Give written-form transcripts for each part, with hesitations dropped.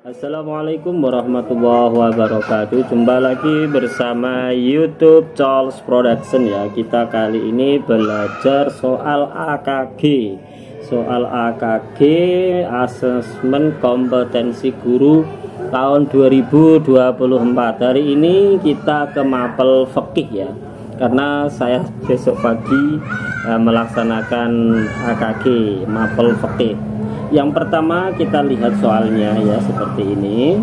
Assalamualaikum warahmatullahi wabarakatuh. Jumpa lagi bersama YouTube Charles Production ya. Kita kali ini belajar soal AKG. Soal AKG Asesmen Kompetensi Guru tahun 2024. Hari ini kita ke mapel fikih ya. Karena saya besok pagi melaksanakan AKG mapel fikih. Yang pertama kita lihat soalnya ya, seperti ini.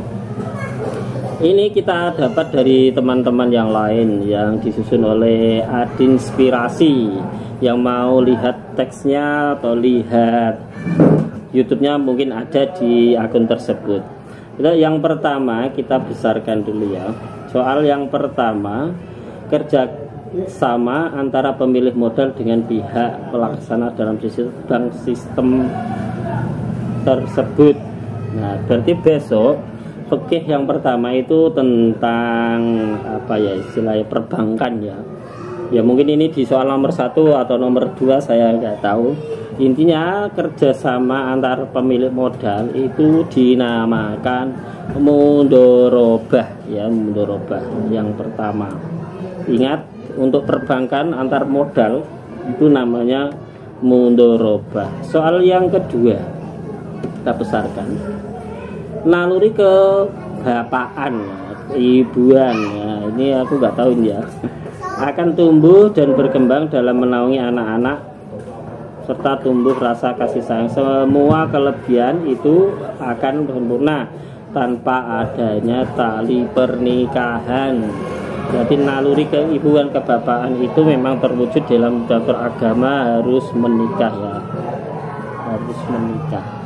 Ini kita dapat dari teman-teman yang lain yang disusun oleh Adinspirasi. Yang mau lihat teksnya atau lihat YouTube-nya mungkin ada di akun tersebut. Yang pertama kita besarkan dulu ya. Soal yang pertama, kerja sama antara pemilih modal dengan pihak pelaksana dalam sistem tersebut. Nah, berarti besok fikih yang pertama itu tentang apa ya, istilahnya perbankan ya. Ya mungkin ini di soal nomor 1 atau nomor 2 saya nggak tahu. Intinya kerjasama antar pemilik modal itu dinamakan mudorobah ya, mudorobah yang pertama. Ingat, untuk perbankan antar modal itu namanya mudorobah. Soal yang kedua kita besarkan, naluri kebapaan, keibuan ya, ini aku nggak tahu ini ya, akan tumbuh dan berkembang dalam menaungi anak-anak serta tumbuh rasa kasih sayang. Semua kelebihan itu akan sempurna tanpa adanya tali pernikahan. Berarti naluri keibuan kebapaan itu memang terwujud dalam beragama, harus menikah ya, harus menikah.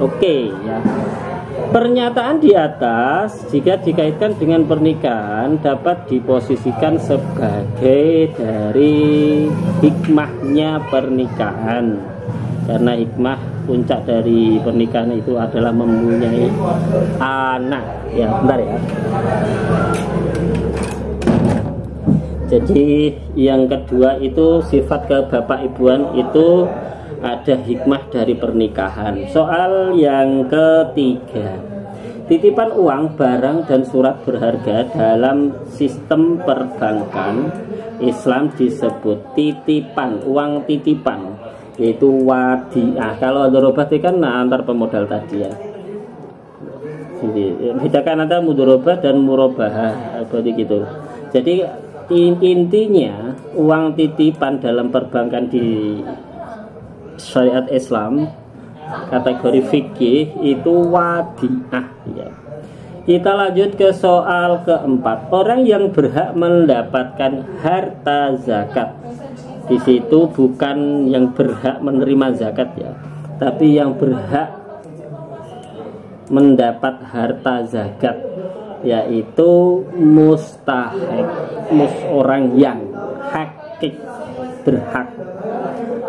Oke ya. Pernyataan di atas jika dikaitkan dengan pernikahan dapat diposisikan sebagai dari hikmahnya pernikahan. Karena hikmah puncak dari pernikahan itu adalah mempunyai anak. Ya, bentar ya. Jadi yang kedua itu sifat kebapak ibuan itu ada hikmah dari pernikahan. Soal yang ketiga, titipan uang, barang, dan surat berharga dalam sistem perbankan Islam disebut titipan, uang titipan, yaitu wadiah. Kalau mudorobah itu kan antar pemodal tadi ya. Bedakan antara mudorobah dan murabahah, seperti gitu. Jadi intinya uang titipan dalam perbankan di syariat Islam kategori fikih itu wadiah ya. Kita lanjut ke soal keempat. Orang yang berhak mendapatkan harta zakat, di situ bukan yang berhak menerima zakat ya, tapi yang berhak mendapat harta zakat, yaitu mustahik, orang yang hakik, berhak.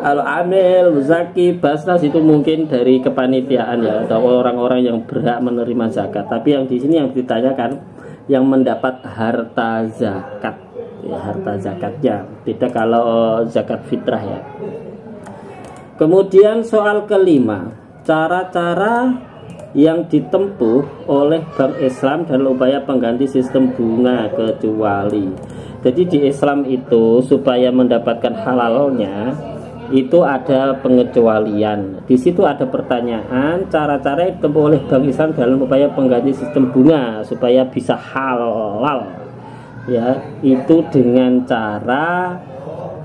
Kalau amil, zaki, basnas itu mungkin dari kepanitiaan ya, atau orang-orang yang berhak menerima zakat. Tapi yang di sini yang ditanyakan yang mendapat harta zakat, ya, harta zakatnya. Beda kalau zakat fitrah ya. Kemudian soal kelima, cara-cara yang ditempuh oleh Bank Islam dalam upaya pengganti sistem bunga kecuali. Jadi di Islam itu supaya mendapatkan halalnya itu ada pengecualian. Di situ ada pertanyaan cara-cara yang ditempuh oleh Bank Islam dalam upaya pengganti sistem bunga supaya bisa halal. Ya, itu dengan cara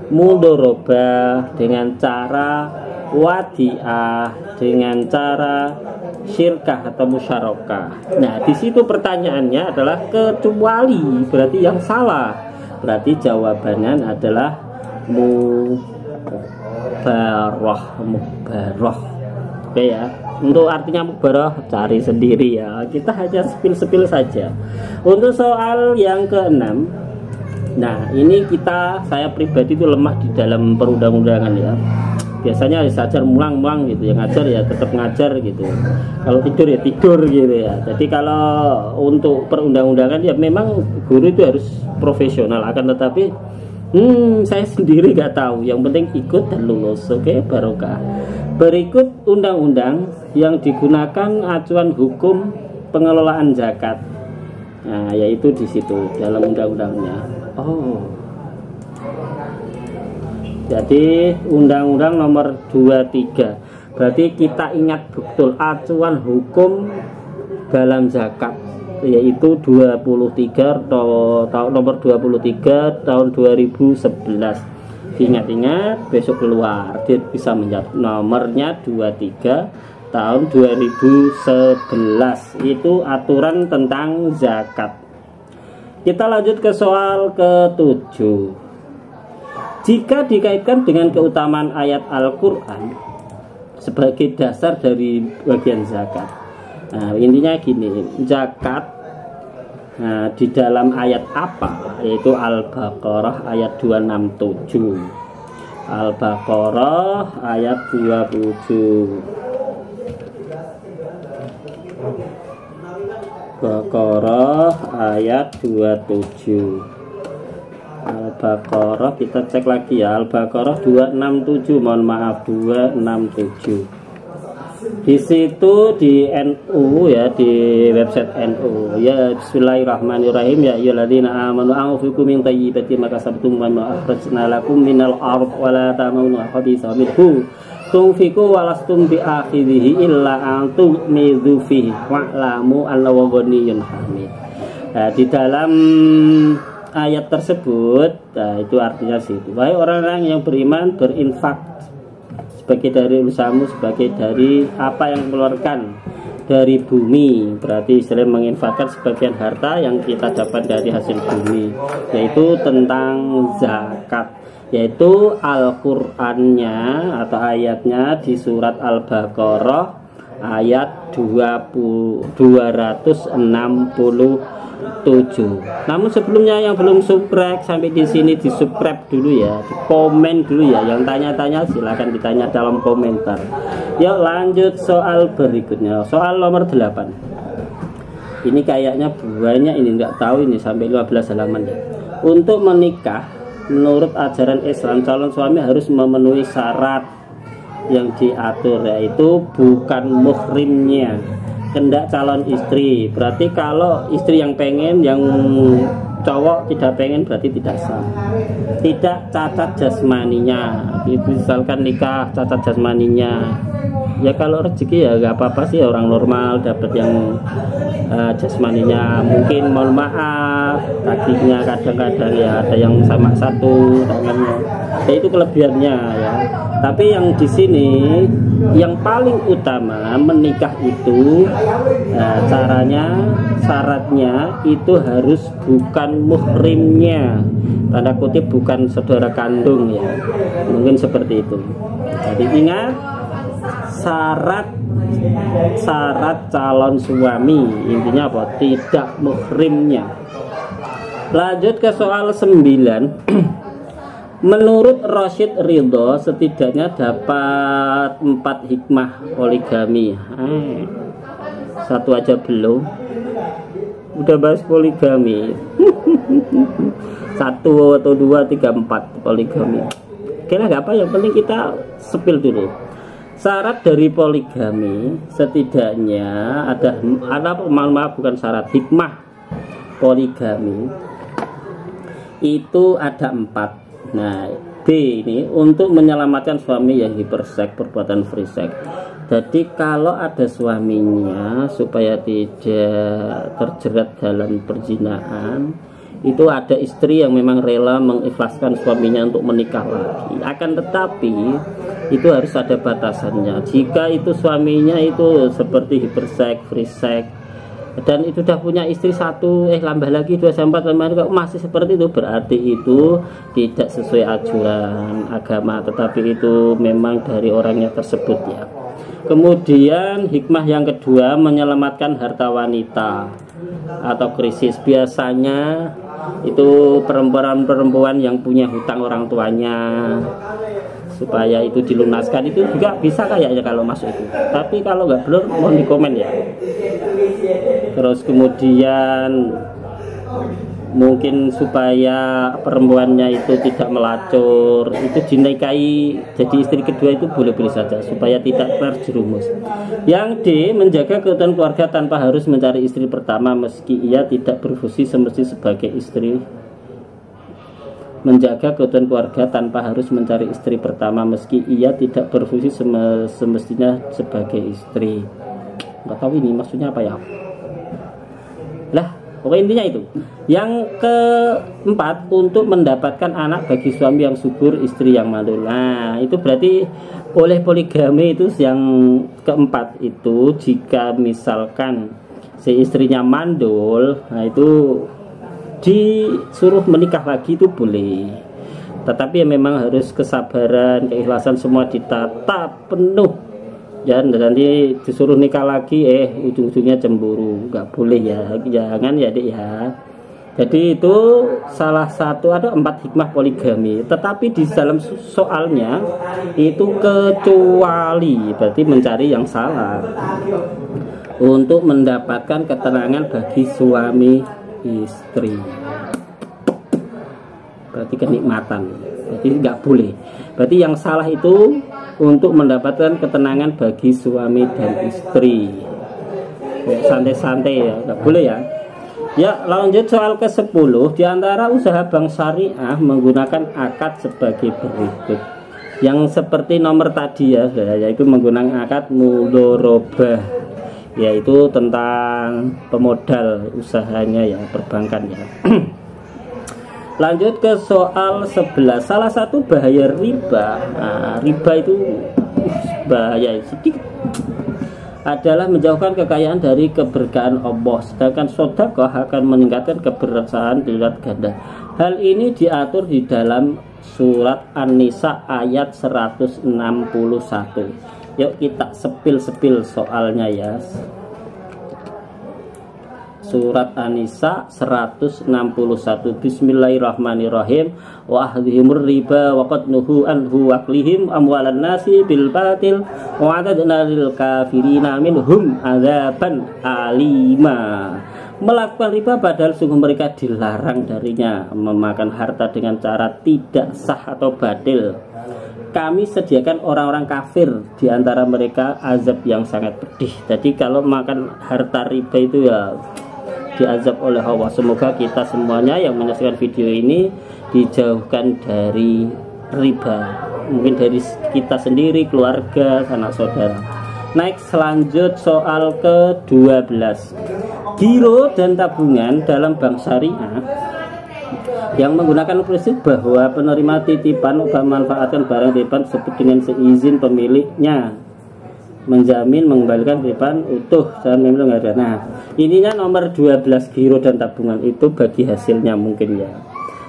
mudorobah, dengan cara wadiah, dengan cara syirkah atau musyarakah. Nah, di situ pertanyaannya adalah kecuali, berarti yang salah. Berarti jawabannya adalah mubaroh. Oke ya. Untuk artinya mubaroh cari sendiri ya. Kita hanya sepil-sepil saja. Untuk soal yang keenam, nah ini saya pribadi itu lemah di dalam perundang-undangan ya. Biasanya disajar mulang-mulang gitu, yang ngajar ya tetap ngajar gitu, kalau tidur ya tidur gitu ya. Jadi kalau untuk perundang-undangan ya memang guru itu harus profesional, akan tetapi saya sendiri nggak tahu, yang penting ikut dan lulus. Oke, barokah. Berikut undang-undang yang digunakan acuan hukum pengelolaan zakat. Nah, yaitu di situ dalam undang-undangnya. Oh. Jadi Undang-Undang nomor 23. Berarti kita ingat betul acuan hukum dalam zakat, yaitu 23 nomor 23 tahun 2011. Ingat-ingat, besok keluar dia bisa menjawab. Nomornya 23 tahun 2011. Itu aturan tentang zakat. Kita lanjut ke soal ke-7. Jika dikaitkan dengan keutamaan ayat Al-Quran sebagai dasar dari bagian zakat. Nah, intinya gini, zakat di dalam ayat apa? Yaitu Al-Baqarah ayat 267. Al-Baqarah ayat 27. Baqarah ayat 27. Al-Baqarah kita cek lagi ya. Al-Baqarah 267. Mohon maaf, 267. Di situ di NU ya, di website NU ya. Bismillahirrahmanirrahim. Ya ayyuhalladzina amanu anfiqu min thayyibati ma kasabtum wa ma akhrajna lakum minal ardh wa la tamunu khabitha minhu tunfiqu wa lastum bi akhidhihi illa an tu'midu fihi wa'lamu annahu ghaniyyun hamid. Nah, di dalam ayat tersebut, nah, itu artinya situ, wahai orang-orang yang beriman, berinfak sebagai dari usahamu, sebagai dari apa yang keluarkan dari bumi. Berarti istilah menginfakkan sebagian harta yang kita dapat dari hasil bumi, yaitu tentang zakat, yaitu Al-Qur'annya atau ayatnya di surat Al-Baqarah ayat 267. Namun sebelumnya yang belum subscribe sampai di sini di subscribe dulu ya, di komen dulu ya. Yang tanya-tanya silahkan ditanya dalam komentar. Yuk lanjut soal berikutnya, soal nomor 8. Ini kayaknya banyak, ini nggak tahu ini sampai 15 halaman ya. Untuk menikah menurut ajaran Islam, calon suami harus memenuhi syarat yang diatur, yaitu bukan muhrimnya, kendak calon istri. Berarti kalau istri yang pengen, yang cowok tidak pengen, berarti tidak sah. Tidak cacat jasmaninya, misalkan nikah cacat jasmaninya, ya kalau rezeki ya nggak apa-apa sih, orang normal dapat yang jasmaninya mungkin, mohon maaf, kakinya kadang-kadang ya ada yang sama satu tangannya, ya itu kelebihannya ya. Tapi yang di sini yang paling utama menikah itu caranya, syaratnya itu harus bukan muhrimnya, tanda kutip bukan saudara kandung ya, mungkin seperti itu. Jadi ingat syarat calon suami, intinya apa? Tidak muhrimnya. Lanjut ke soal 9. Menurut Rashid Ridho setidaknya dapat 4 hikmah poligami. Satu aja belum, udah bahas poligami. 1 atau 2, 3, 4 poligami. Kira nggak apa, yang penting kita sepil dulu. Syarat dari poligami setidaknya ada maaf bukan syarat, hikmah poligami itu ada 4. Nah, B ini untuk menyelamatkan suami yang hiperseks, perbuatan free sex. Jadi kalau ada suaminya supaya tidak terjerat dalam perzinahan, itu ada istri yang memang rela mengikhlaskan suaminya untuk menikah lagi. Akan tetapi itu harus ada batasannya. Jika itu suaminya itu seperti hiperseks, free sex, dan itu sudah punya istri 1, tambah lagi 2 sampai 4, kok masih seperti itu, berarti itu tidak sesuai ajaran agama, tetapi itu memang dari orangnya tersebut ya. Kemudian hikmah yang kedua, menyelamatkan harta wanita atau krisis. Biasanya itu perempuan-perempuan yang punya hutang orang tuanya, supaya itu dilunaskan, itu juga bisa kayaknya kalau masuk itu. Tapi kalau nggak benar mohon di komen ya. Terus kemudian mungkin supaya perempuannya itu tidak melacur, itu dinikahi jadi istri kedua itu boleh-boleh saja supaya tidak terjerumus. Yang D, menjaga keutuhan keluarga tanpa harus mencari istri pertama meski ia tidak berfungsi semestinya sebagai istri. Menjaga keutuhan keluarga tanpa harus mencari istri pertama meski ia tidak berfungsi semestinya sebagai istri. Nggak tahu ini maksudnya apa ya. Lah, pokoknya intinya itu. Yang keempat, untuk mendapatkan anak bagi suami yang subur, istri yang mandul. Nah, itu berarti oleh poligami itu yang keempat itu, jika misalkan si istrinya mandul, nah itu disuruh menikah lagi itu boleh. Tetapi ya memang harus kesabaran, keikhlasan semua ditata penuh. Ya, nanti disuruh nikah lagi ujung-ujungnya cemburu, nggak boleh ya, jangan ya Dek ya. Jadi itu salah satu, ada 4 hikmah poligami, tetapi di dalam soalnya itu kecuali, berarti mencari yang salah untuk mendapatkan ketenangan bagi suami istri, berarti kenikmatan, berarti nggak boleh. Berarti yang salah itu untuk mendapatkan ketenangan bagi suami dan istri. Santai-santai ya, nggak boleh ya. Ya, lanjut soal ke-10. Di antara usaha bank syariah menggunakan akad sebagai berikut. Yang seperti nomor tadi ya, yaitu menggunakan akad mudorobah, yaitu tentang pemodal usahanya ya, perbankan ya. Lanjut ke soal 11. Salah satu bahaya riba, riba itu bahaya sedikit, adalah menjauhkan kekayaan dari keberkahan Allah, sedangkan sedekah akan meningkatkan keberkahan dilipat ganda. Hal ini diatur di dalam surat An-Nisa ayat 161. Yuk kita sepil-sepil soalnya ya. Surat An-Nisa 161. Bismillahirrahmanirrahim. Wa ahdhimur riba wa qad nuhu anhu waqlihim amwalan nasi bil batil wa atadna lil kafirina minhum adzaban alima. Melakukan riba padahal sungguh mereka dilarang darinya, memakan harta dengan cara tidak sah atau batil. Kami sediakan orang-orang kafir di antara mereka azab yang sangat pedih. Jadi kalau makan harta riba itu ya diazab oleh Allah. Semoga kita semuanya yang menyaksikan video ini dijauhkan dari riba, mungkin dari kita sendiri, keluarga, anak saudara. Next, lanjut soal ke-12. Giro dan tabungan dalam bank syariah yang menggunakan prinsip bahwa penerima titipan memanfaatkan barang titipan tersebut dengan seizin pemiliknya, menjamin mengembalikan titipan utuh dan memang nggak ada. Nah, ininya nomor 12, giro dan tabungan itu bagi hasilnya mungkin ya.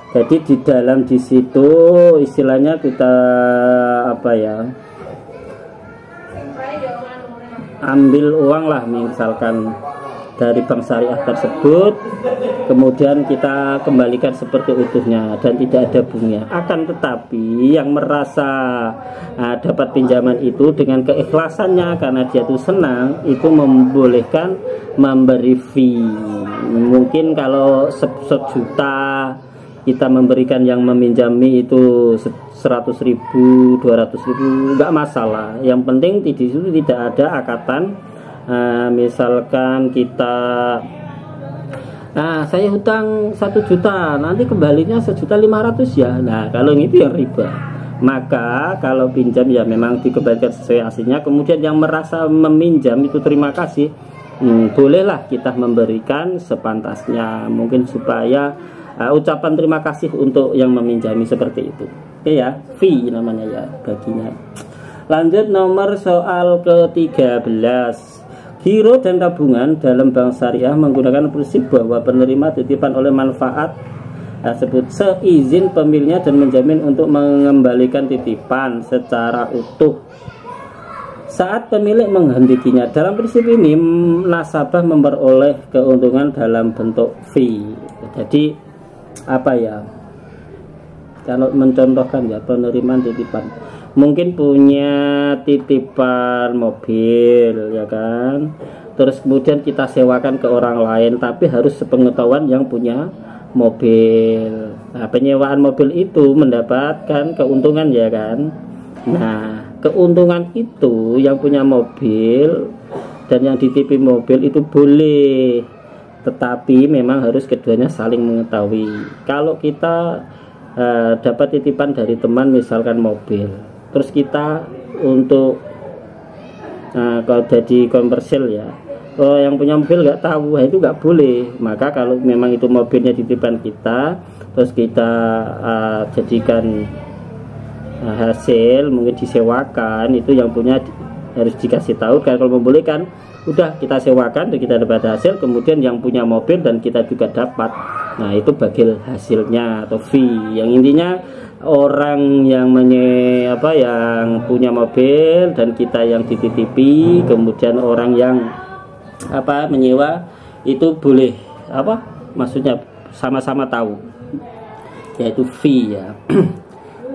Jadi di dalam di situ istilahnya kita apa ya, ambil uang lah misalkan dari bank syariah tersebut, kemudian kita kembalikan seperti utuhnya dan tidak ada bunganya. Akan tetapi yang merasa dapat pinjaman itu dengan keikhlasannya karena dia tuh senang, itu membolehkan memberi fee. Mungkin kalau 1 juta kita memberikan yang meminjami itu 100.000, 200.000, nggak masalah. Yang penting di situ tidak ada akatan. Misalkan kita saya hutang 1 juta, nanti kembalinya 1.500.000 ya. Nah, kalau itu yang riba. Maka kalau pinjam ya memang dikembalikan sesuai aslinya. Kemudian yang merasa meminjam itu terima kasih, bolehlah kita memberikan sepantasnya, mungkin supaya ucapan terima kasih untuk yang meminjami seperti itu. Oke ya, fee namanya ya baginya. Lanjut nomor soal ke-13. Giro dan tabungan dalam bank syariah menggunakan prinsip bahwa penerima titipan oleh manfaat tersebut seizin pemiliknya dan menjamin untuk mengembalikan titipan secara utuh saat pemilik menghentikinya. Dalam prinsip ini nasabah memperoleh keuntungan dalam bentuk fee. Jadi apa ya, kalau mencontohkan ya, penerimaan titipan mungkin punya titipan mobil ya kan, terus kemudian kita sewakan ke orang lain, tapi harus sepengetahuan yang punya mobil. Nah, penyewaan mobil itu mendapatkan keuntungan ya kan. Nah, keuntungan itu yang punya mobil dan yang dititipi mobil itu boleh, tetapi memang harus keduanya saling mengetahui. Kalau kita dapat titipan dari teman misalkan mobil, terus kita untuk kalau jadi komersil ya, yang punya mobil nggak tahu, itu nggak boleh. Maka kalau memang itu mobilnya titipan kita, terus kita jadikan hasil mungkin disewakan, itu yang punya harus dikasih tahu. Kalau membolehkan, udah kita sewakan dan kita dapat hasil, kemudian yang punya mobil dan kita juga dapat. Nah, itu bagil hasilnya atau fee. Yang intinya orang yang yang punya mobil dan kita yang dititipi, kemudian orang yang menyewa itu boleh maksudnya sama-sama tahu, yaitu fee ya.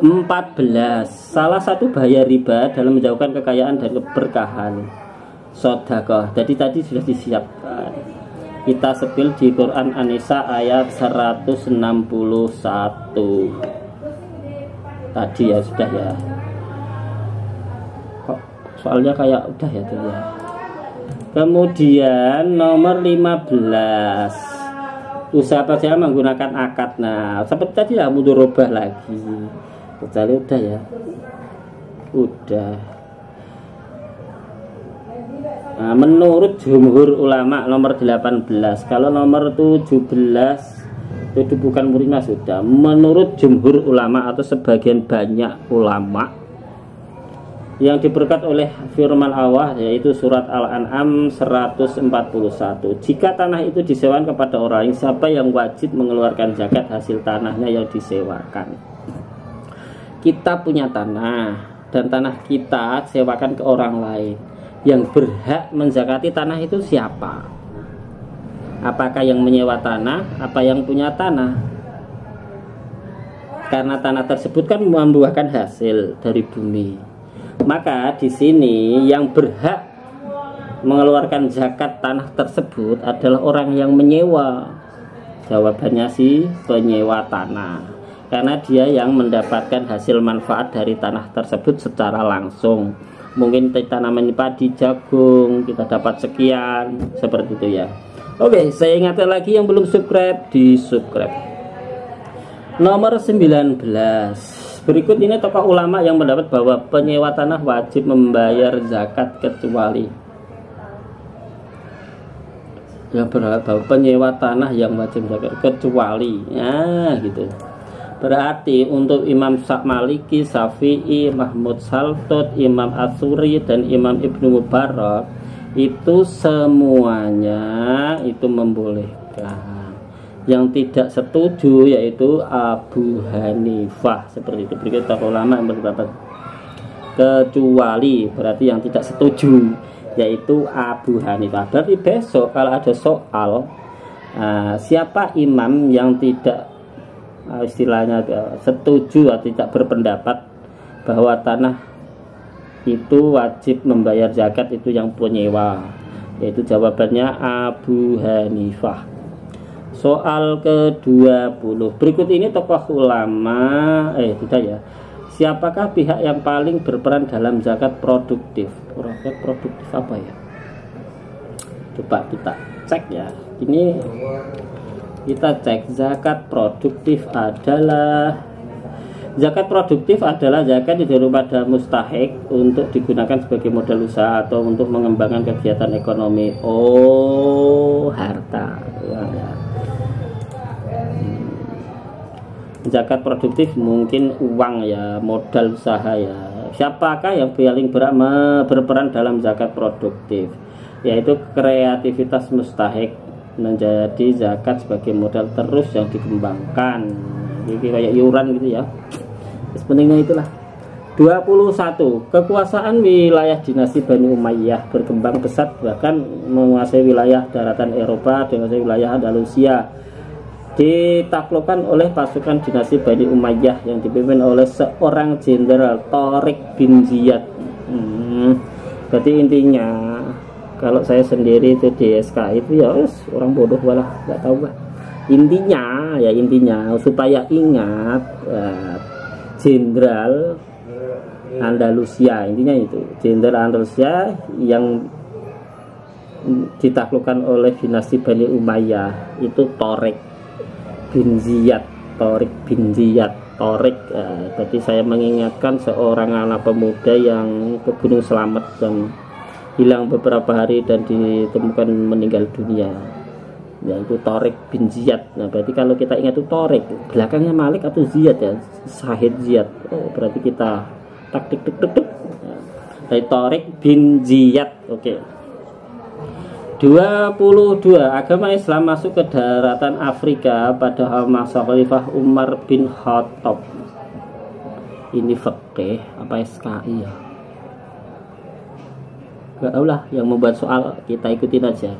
14. Salah satu bahaya riba dalam menjauhkan kekayaan dan keberkahan, sedekah. Jadi tadi sudah disiapkan, kita sepil di Quran An-Nisa ayat 161 tadi ya, sudah ya. Kok soalnya kayak udah ya tuh ya. Kemudian nomor 15, usaha perjalanan menggunakan akad. Nah, seperti tadi ya, mudharabah lagi. Kecuali udah ya. Udah. Nah, menurut jumhur ulama nomor 18. Kalau nomor 17 itu bukan muridnya sudah. Menurut jumhur ulama atau sebagian banyak ulama yang diberkat oleh firman Allah, yaitu surat Al-An'am 141, jika tanah itu disewakan kepada orang, siapa yang wajib mengeluarkan zakat hasil tanahnya yang disewakan. Kita punya tanah dan tanah kita sewakan ke orang lain, yang berhak menzakati tanah itu siapa? Apakah yang menyewa tanah, apa yang punya tanah? Karena tanah tersebut kan membuahkan hasil dari bumi, maka di sini yang berhak mengeluarkan zakat tanah tersebut adalah orang yang menyewa. Jawabannya si penyewa tanah, karena dia yang mendapatkan hasil manfaat dari tanah tersebut secara langsung. Mungkin tanaman padi, jagung, kita dapat sekian, seperti itu ya. Oke, saya ingatkan lagi yang belum subscribe, di subscribe. Nomor 19. Berikut ini tokoh ulama yang mendapat bahwa penyewa tanah wajib membayar zakat kecuali, yang berharap bahwa penyewa tanah yang wajib zakat kecuali, ya gitu. Berarti untuk Imam Maliki, Syafi'i, Mahmud Saltut, Imam Atsuri dan Imam Ibnu Mubarak itu semuanya itu membolehkan. Yang tidak setuju yaitu Abu Hanifah, seperti itu. Berikut tokoh ulama yang berpendapat kecuali, berarti yang tidak setuju yaitu Abu Hanifah. Berarti besok kalau ada soal siapa imam yang tidak istilahnya setuju atau tidak berpendapat bahwa tanah itu wajib membayar zakat, itu yang penyewa, yaitu jawabannya Abu Hanifah. Soal ke-20. Berikut ini tokoh ulama tidak ya. Siapakah pihak yang paling berperan dalam zakat produktif? Zakat produktif apa ya? Coba kita cek ya. Ini kita cek, zakat produktif adalah zakat yang dirujuk pada mustahik untuk digunakan sebagai modal usaha atau untuk mengembangkan kegiatan ekonomi. Harta uang ya. Zakat produktif mungkin uang ya, modal usaha ya. Siapakah yang paling berperan dalam zakat produktif? Yaitu kreativitas mustahik menjadi zakat sebagai modal terus yang dikembangkan. Jadi kayak iuran gitu ya. Sebenarnya itulah. 21. Kekuasaan wilayah dinasti Bani Umayyah berkembang pesat, bahkan menguasai wilayah daratan Eropa dan wilayah Andalusia. Ditaklukkan oleh pasukan dinasti Bani Umayyah yang dipimpin oleh seorang jenderal, Tariq bin Ziyad. Berarti intinya kalau saya sendiri itu di SK itu ya orang bodoh, walah nggak tahu lah. Intinya supaya ingat jenderal Andalusia, intinya itu jenderal Andalusia yang ditaklukkan oleh dinasti Bani Umayyah itu Tariq bin Ziyad. Berarti saya mengingatkan seorang anak pemuda yang ke Gunung Slamet dan hilang beberapa hari dan ditemukan meninggal dunia, yaitu Tariq bin Ziyad. Nah, berarti kalau kita ingat itu Tariq, belakangnya Malik atau Ziyad ya, Syahid Ziyad. Berarti kita taktik dari Tariq bin Ziyad. Oke. 22. Agama Islam masuk ke daratan Afrika pada masa Khalifah Umar bin Khattab. Ini fikih apa SKI ya? Gak tahu lah, yang membuat soal kita ikutin aja.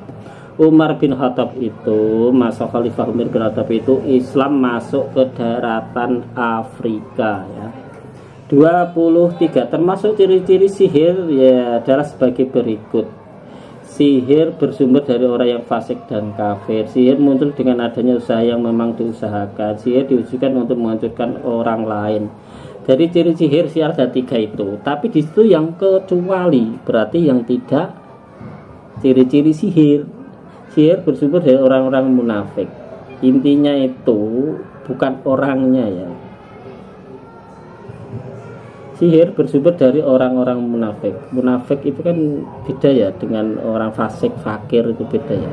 Umar bin Khattab itu, masa Khalifah Umar bin Khattab itu Islam masuk ke daratan Afrika ya. 23. Termasuk ciri-ciri sihir ya adalah sebagai berikut. Sihir bersumber dari orang yang fasik dan kafir. Sihir muncul dengan adanya usaha yang memang diusahakan. Sihir diujikan untuk menghancurkan orang lain. Jadi ciri sihir ada 3 itu. Tapi di situ yang kecuali, berarti yang tidak ciri-ciri sihir. Sihir bersumber dari orang-orang munafik. Intinya itu bukan orangnya ya. Sihir bersumber dari orang-orang munafik. Munafik itu kan beda ya dengan orang fasik, fakir itu beda ya.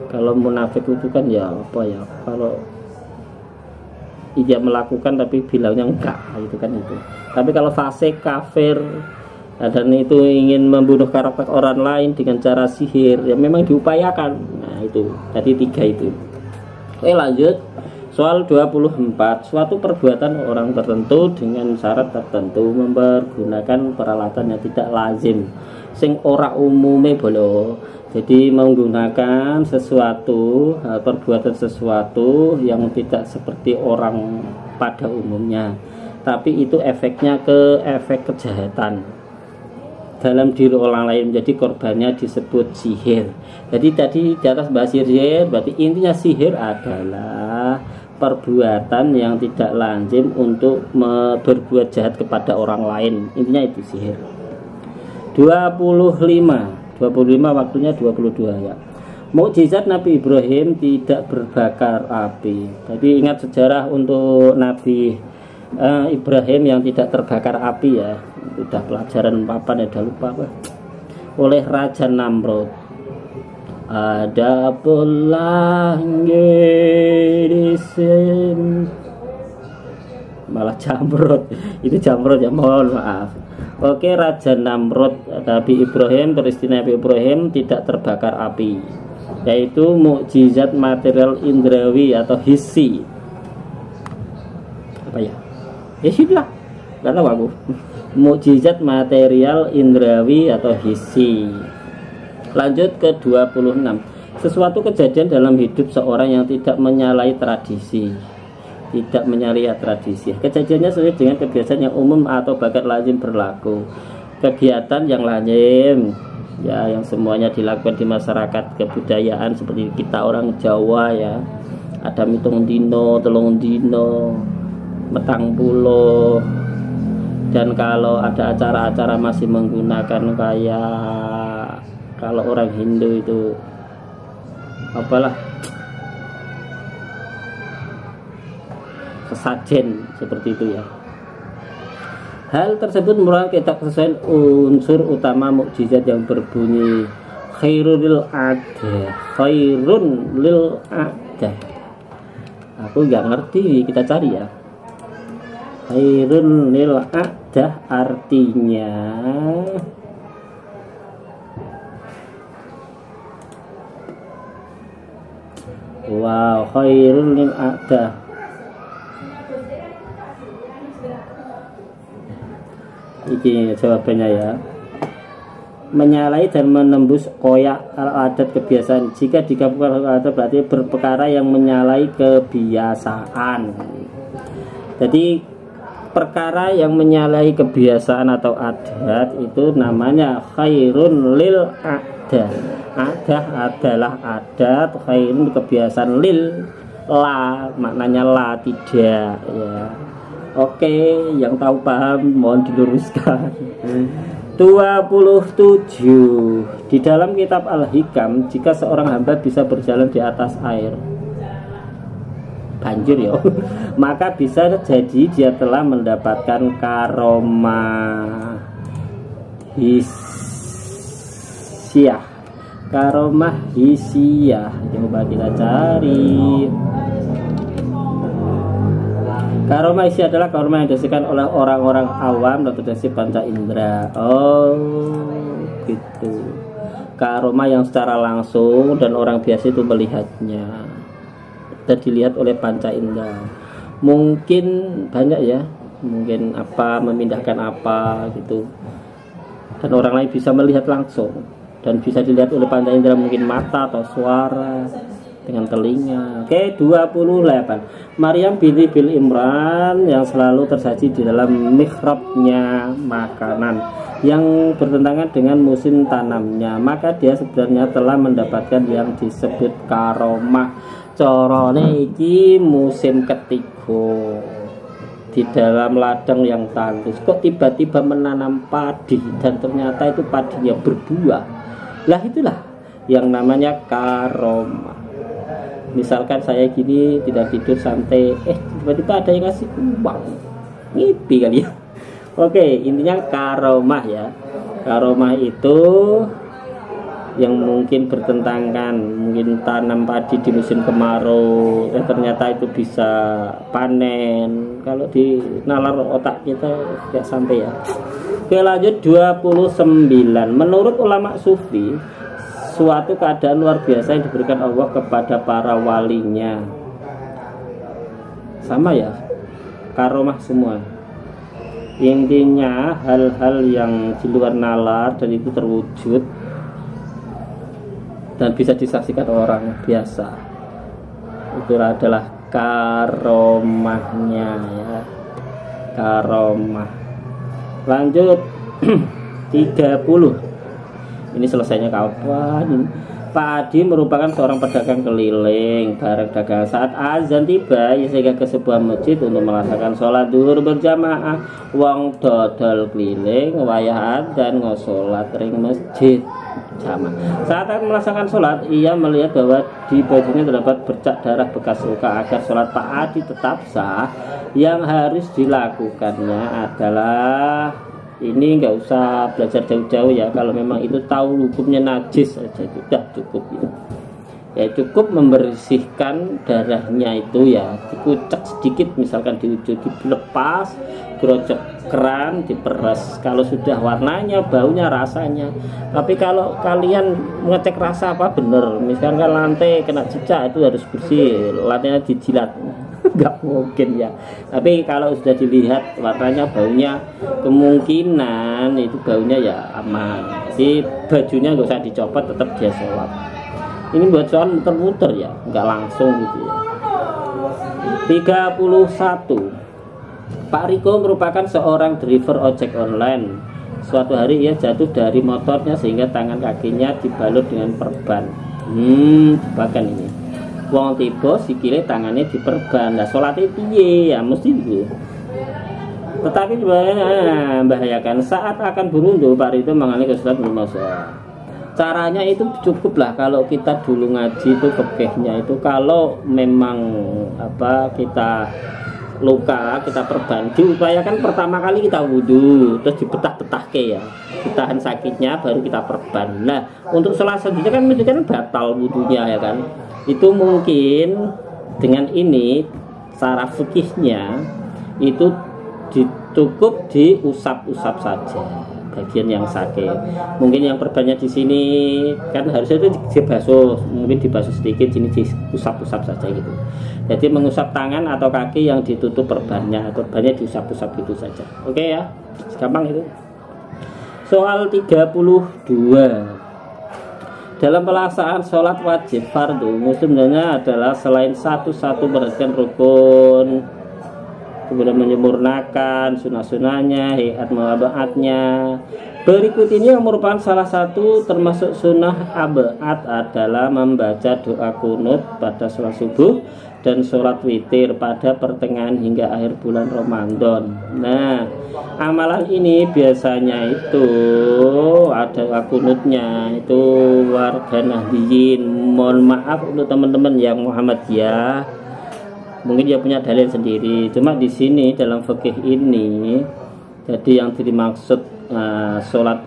Kalau munafik itu kan ya apa ya? Kalau ia melakukan tapi bilangnya enggak, itu kan itu. Tapi kalau fasik, kafir dan itu ingin membunuh karakter orang lain dengan cara sihir, ya memang diupayakan. Nah itu, tadi 3 itu. Oke, lanjut. Soal 24. Suatu perbuatan orang tertentu dengan syarat tertentu mempergunakan peralatan yang tidak lazim sing ora umume bolo. Jadi menggunakan sesuatu, perbuatan sesuatu yang tidak seperti orang pada umumnya, tapi itu efeknya ke efek kejahatan dalam diri orang lain, jadi korbannya disebut sihir. Jadi tadi di atas bahas sihir, berarti intinya sihir adalah perbuatan yang tidak lazim untuk berbuat jahat kepada orang lain. Intinya itu sihir. 25 waktunya 22 ya. Mukjizat Nabi Ibrahim tidak berbakar api. Jadi ingat sejarah untuk Nabi Ibrahim yang tidak terbakar api ya. Udah pelajaran apa udah lupa apa. Oleh Raja Namrud. Ada pelangi di sini, malah Jamrud. Itu Jamrud ya, mohon maaf. Oke, Raja Namrud, Nabi Ibrahim, peristiwa Nabi Ibrahim tidak terbakar api, yaitu mukjizat material indrawi atau hissi. Apa ya? Ya sudah, nggak tahu aku. Mukjizat material indrawi atau hissi. Lanjut ke 26. Sesuatu kejadian dalam hidup seorang yang tidak menyalahi tradisi. Tidak menyalahi tradisi. Kejadiannya sesuai dengan kebiasaan yang umum atau bahkan lazim berlaku. Kegiatan yang lazim ya, yang semuanya dilakukan di masyarakat kebudayaan seperti kita orang Jawa ya. Ada mitung dino, telung dino, metang pulo. Dan kalau ada acara-acara masih menggunakan kayak kalau orang Hindu itu apalah sesajen seperti itu ya. Hal tersebut merupakan ketidaksesuaian unsur utama mukjizat yang berbunyi khairun lil ada. Aku nggak ngerti, kita cari ya. Khairun lil ada artinya wow, khairul lil ada. Ini jawabannya ya. Menyalahi dan menembus koyak adat kebiasaan. Jika digabungkan adat berarti berperkara yang menyalahi kebiasaan. Jadi perkara yang menyalahi kebiasaan atau adat itu namanya khairun lil ada. Adah adalah adat, khairun kebiasaan, lil la, maknanya la, tidak ya. Oke, yang tahu paham mohon diluruskan. 27. Di dalam kitab Al-Hikam, jika seorang hamba bisa berjalan di atas air banjir ya, maka bisa jadi dia telah mendapatkan karomah hisiyah. Karomah hisiyah, coba kita cari. Karomah isi adalah karomah yang dirasakan oleh orang-orang awam dan terdeteksi panca indera. Oh, gitu. Karomah yang secara langsung dan orang biasa itu melihatnya dan dilihat oleh panca indera. Mungkin banyak ya, mungkin apa, memindahkan apa gitu. Dan orang lain bisa melihat langsung dan bisa dilihat oleh panca indera, mungkin mata atau suara dengan telinga. Oke, 28. Maryam binti Bil Imran yang selalu tersaji di dalam mihrabnya makanan yang bertentangan dengan musim tanamnya, maka dia sebenarnya telah mendapatkan yang disebut karomah. Corone iki musim ketiga di dalam ladang yang tandus, kok tiba-tiba menanam padi dan ternyata itu padinya berbuah. Lah itulah yang namanya karomah. Misalkan saya gini tidak tidur santai, tiba-tiba ada yang ngasih uang, ngipi kali ya. Oke, intinya karomah ya. Karomah itu yang mungkin bertentangan, mungkin tanam padi di musim kemarau, ternyata itu bisa panen. Kalau di nalar otak kita tidak sampai ya. Oke, lanjut 29. Menurut ulama sufi, suatu keadaan luar biasa yang diberikan Allah kepada para walinya. Sama ya, karomah semua. Intinya hal-hal yang di luar nalar dan itu terwujud dan bisa disaksikan orang biasa, itu adalah karomahnya ya. Karomah. Lanjut 30. Ini selesainya kapan? Pak Adi merupakan seorang pedagang keliling barang dagang. Saat azan tiba, ia singgah ke sebuah masjid untuk melaksanakan sholat duhur berjamaah. Wong dodol keliling, wayah dan ngosolat ring masjid jamaah. Saat akan melaksanakan sholat, ia melihat bahwa di bajunya terdapat bercak darah bekas luka. Agar sholat Pak Adi tetap sah, yang harus dilakukannya adalah ini nggak usah belajar jauh-jauh ya. Kalau memang itu tahu hukumnya najis saja itu sudah cukup ya. Ya cukup membersihkan darahnya itu ya, dikucek sedikit misalkan di ujung, dilepas, gerocok keran, diperas. Kalau sudah warnanya, baunya, rasanya. Tapi kalau kalian mengecek rasa apa bener, misalkan lantai kena cicak itu harus bersih, lantainya dijilat. Nggak mungkin ya. Tapi kalau sudah dilihat warnanya, baunya, kemungkinan itu baunya ya aman. Si bajunya nggak usah dicopot, tetap dia sholat. Ini buat soal muter-muter ya, nggak langsung gitu ya. 31. Pak Riko merupakan seorang driver ojek online. Suatu hari ia jatuh dari motornya sehingga tangan kakinya dibalut dengan perban. Bahkan ini wong tiba sikile tangannya diperban. Nah sholatnya piye ya, mesti itu. Tetapi membahayakan saat akan berunduh, Pak Riko mengalami kesulitan bermasalah. Caranya itu cukuplah kalau kita dulu ngaji itu fikihnya itu, kalau memang apa kita luka, kita perban, diupayakan pertama kali kita wudhu, terus dipetah-petahke ya, ditahan sakitnya, baru kita perban. Nah untuk sholat selanjutnya kan mesti kan batal wudhunya ya kan. Itu mungkin dengan ini cara fikihnya itu cukup diusap-usap saja bagian yang sakit. Mungkin yang perbannya di sini kan harusnya itu dibasuh, mungkin dibasuh sedikit, sini diusap-usap saja gitu. Jadi mengusap tangan atau kaki yang ditutup perbannya, perbannya diusap-usap gitu saja. Oke ya, gampang itu. Soal 32. Dalam pelaksanaan sholat wajib fardu muslim adalah selain satu-satu perhatikan rukun kemudian menyempurnakan sunnah-sunnahnya, hayat muabaatnya. Berikut ini yang merupakan salah satu termasuk sunnah abaat adalah membaca doa kunut pada sholat subuh dan sholat witir pada pertengahan hingga akhir bulan Ramadan. Nah, amalan ini biasanya itu ada doa kunutnya itu warga Nahdliyin. Mohon maaf untuk teman-teman yang Muhammadiyah, mungkin dia punya dalil sendiri. Cuma di sini dalam fikih ini, jadi yang dimaksud sholat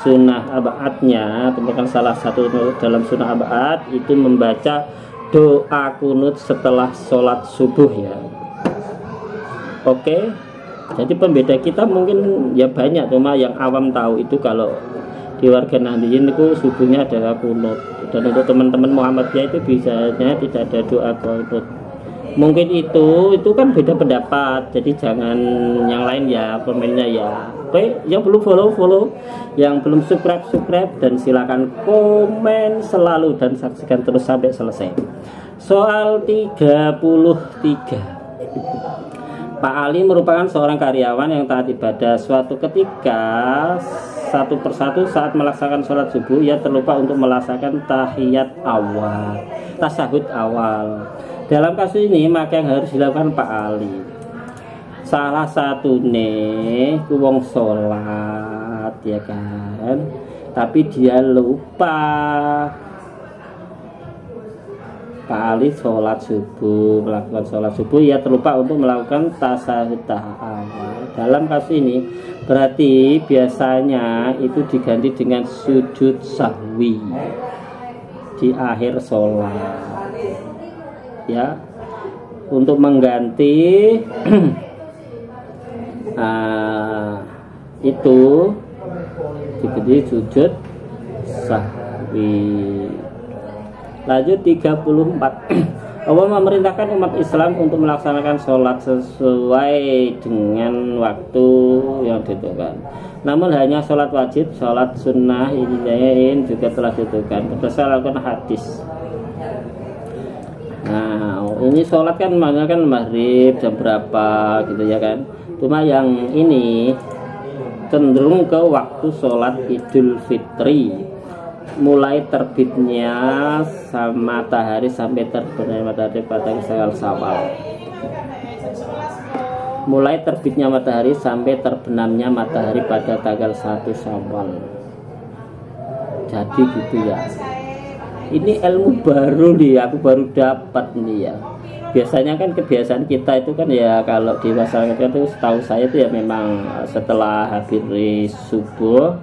sunnah abaatnya, merupakan salah satu dalam sunnah abaat itu membaca doa kunut setelah sholat subuh ya. Oke, jadi pembeda kita mungkin ya banyak, cuma yang awam tahu itu kalau di warga Nahdliyin itu subuhnya adalah kunut, dan untuk teman-teman Muhammadiyah itu biasanya tidak ada doa kunut. Mungkin itu kan beda pendapat, jadi jangan yang lain ya komennya ya. Oke, yang belum follow, yang belum subscribe, dan silakan komen selalu dan saksikan terus sampai selesai. Soal 33. Pak Ali merupakan seorang karyawan yang taat ibadah. Suatu ketika satu persatu saat melaksanakan sholat subuh ia terlupa untuk melaksanakan tasahud awal. Dalam kasus ini maka yang harus dilakukan Pak Ali, salah satu nih wong sholat ya kan, tapi dia lupa. Pak Ali sholat subuh, melakukan sholat subuh, ia terlupa untuk melakukan tasahud awal. Dalam kasus ini berarti biasanya itu diganti dengan sujud sahwi di akhir sholat ya, untuk mengganti itu diganti sujud sahwi. Lanjut 34. Allah memerintahkan umat Islam untuk melaksanakan sholat sesuai dengan waktu yang ditentukan. Namun hanya sholat wajib, sholat sunnah ini juga telah ditentukan berdasarkan hadis. Nah, ini sholat kan makanya kan maghrib jam berapa gitu ya kan. Cuma yang ini cenderung ke waktu sholat Idul Fitri, mulai terbitnya matahari sampai terbenamnya matahari pada tanggal Syawal. Mulai terbitnya matahari sampai terbenamnya matahari pada tanggal 1 Syawal. Jadi gitu ya. Ini ilmu baru nih, aku baru dapat nih ya. Biasanya kan kebiasaan kita itu kan ya kalau di masyarakat itu setahu saya itu ya memang setelah habis subuh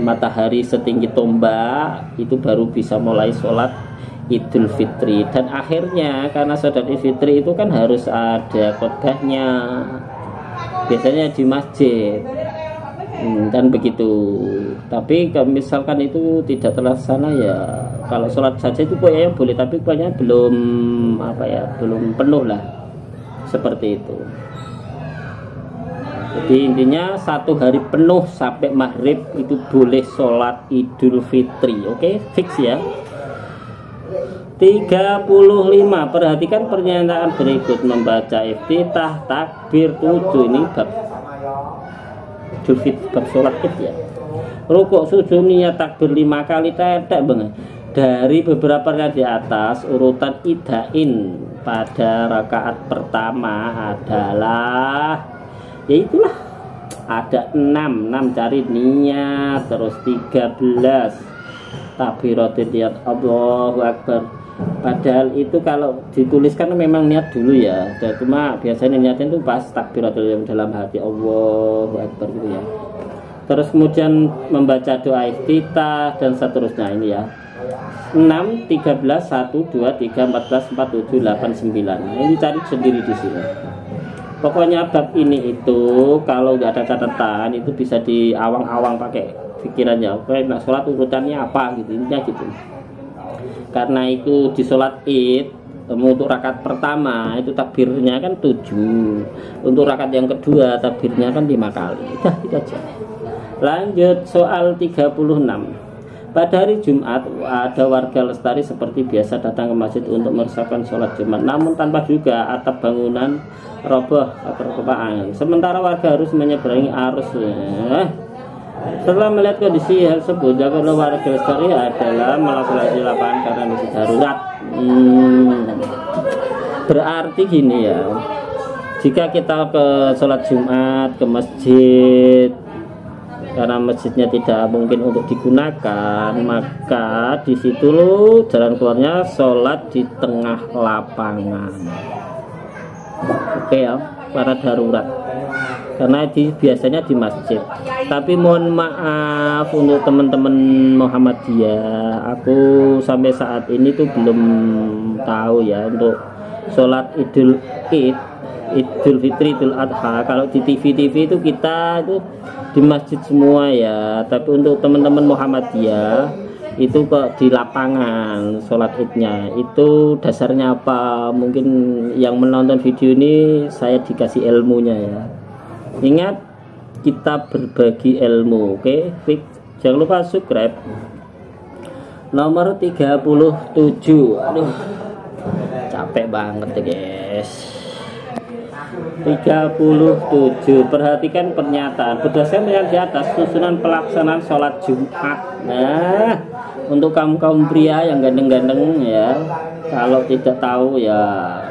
matahari setinggi tombak itu baru bisa mulai sholat Idul Fitri. Dan akhirnya karena sholat Idul Fitri itu kan harus ada khotbahnya, biasanya di masjid kan begitu. Tapi kalau misalkan itu tidak terlaksana ya kalau sholat saja itu pokoknya boleh, tapi pokoknya belum belum penuh lah seperti itu. Jadi intinya satu hari penuh sampai maghrib itu boleh sholat Idul Fitri. Oke, fix ya. 35. Perhatikan pernyataan berikut: membaca iftitah, takbir 7, ini bab Idul Fitri, bab sholat Id ya. Rukuk, sujud, niat, takbir 5 kali, tidak banget. Dari beberapa yang di atas, urutan idain pada rakaat pertama adalah yaitulah ada 6 cari niat, terus 13 takbiratul niat Allahu Akbar. Padahal itu kalau dituliskan memang niat dulu ya, cuma biasanya niatnya itu pas takbiratul dalam hati Allahu Akbar gitu ya. Terus kemudian membaca doa iftitah dan seterusnya ini ya. 6, 13, 1, 2, 3, 14, 4, 7, 8, 9. Ini cari sendiri di sini. Pokoknya bab ini itu kalau nggak ada catatan itu bisa diawang-awang pakai pikirannya. Oke, nah sholat urutannya apa gitu, intinya gitu. Karena itu di sholat Id untuk rakaat pertama itu takbirnya kan 7, untuk rakaat yang kedua takbirnya kan 5 kali. Udah itu aja. Lanjut soal 36. Pada hari Jumat ada warga lestari seperti biasa datang ke masjid untuk meresapkan sholat Jumat, namun tanpa juga atap bangunan roboh atau terpaan. Sementara warga harus menyeberangi arus. Setelah melihat kondisi hal tersebut, jawaban warga lestari adalah melakukan di lapangan karena kondisi darurat. Berarti gini ya, jika kita ke sholat Jumat ke masjid karena masjidnya tidak mungkin untuk digunakan, maka di situ jalan keluarnya sholat di tengah lapangan. Oke ya, para darurat. Karena biasanya di masjid. Tapi mohon maaf untuk teman-teman Muhammadiyah, aku sampai saat ini tuh belum tahu ya untuk sholat Idul Fitri, Idul Adha. Kalau di TV itu kita itu di masjid semua ya. Tapi untuk teman-teman Muhammadiyah itu kok di lapangan sholat idnya. Itu dasarnya apa? Mungkin yang menonton video ini saya dikasih ilmunya ya. Ingat, kita berbagi ilmu. Oke, fix. Jangan lupa subscribe. Nomor 37. Aduh, capek banget ya guys. 37. Perhatikan pernyataan. Berdasarkan yang di atas, susunan pelaksanaan sholat Jumat. Nah, untuk kaum pria yang gandeng-gandeng ya, kalau tidak tahu ya